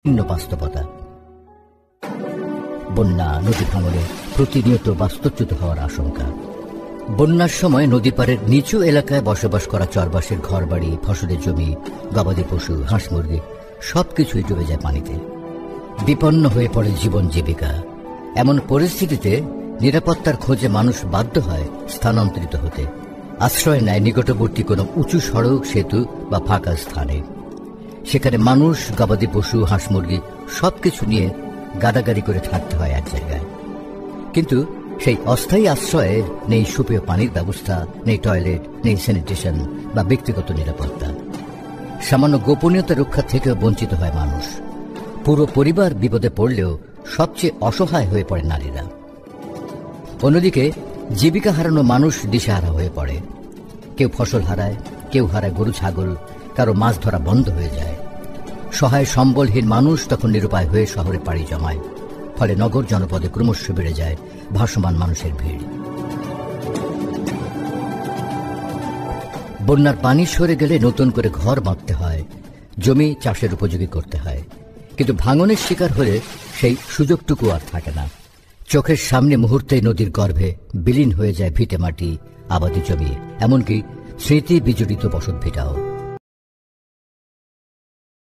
ভিন্ন বাস্তবতা। বন্যা, নদী ভাঙনে প্রতিনিয়ত বাস্তুচ্যুত হওয়ার আশঙ্কা। বন্যার সময় নদী পাড়ের নিচু এলাকায় বসবাস করা চরবাসের ঘরবাড়ি, ফসলের জমি, গবাদি পশু, হাঁস মুরগি সবকিছুই ডুবে যায় পানিতে। বিপন্ন হয়ে পড়ে জীবন জীবিকা। এমন পরিস্থিতিতে নিরাপত্তার খোঁজে মানুষ বাধ্য হয় স্থানান্তরিত হতে। আশ্রয় নেয় নিকটবর্তী কোনো উঁচু সড়ক, সেতু বা ফাঁকা স্থানে। সেখানে মানুষ, গবাদি পশু, হাঁস মুরগি সবকিছু নিয়ে গাদাগাদি করে থাকতে হয় এক জায়গায়। কিন্তু সেই অস্থায়ী আশ্রয়ে নেই সুপেয় পানির ব্যবস্থা, নেই টয়লেট, নেই স্যানিটেশন বা ব্যক্তিগত নিরাপত্তা। সামান্য গোপনীয়তা রক্ষা থেকেও বঞ্চিত হয় মানুষ। পুরো পরিবার বিপদে পড়লেও সবচেয়ে অসহায় হয়ে পড়ে নারীরা। অন্যদিকে জীবিকা হারানো মানুষ দিশেহারা হয়ে পড়ে। কেউ ফসল হারায়, কেউ হারায় গরু ছাগল, কারো মাছ ধরা বন্ধ হয়ে যায়। সহায় সম্বলহীন মানুষ তখন নিরুপায় হয়ে শহরে পাড়ি জমায়। ফলে নগর জনপদে ক্রমশ বেড়ে যায় ভাসমান মানুষের ভিড়। বন্যার পানি সরে গেলে নতুন করে ঘর বাঁধতে হয়, জমি চাষের উপযোগী করতে হয়। কিন্তু ভাঙনের শিকার হলে সেই সুযোগটুকু আর থাকে না। চোখের সামনে মুহূর্তেই নদীর গর্ভে বিলীন হয়ে যায় ভিটে মাটি, আবাদি জমি, এমনকি স্মৃতি বিজড়িত বসত ভিটাও।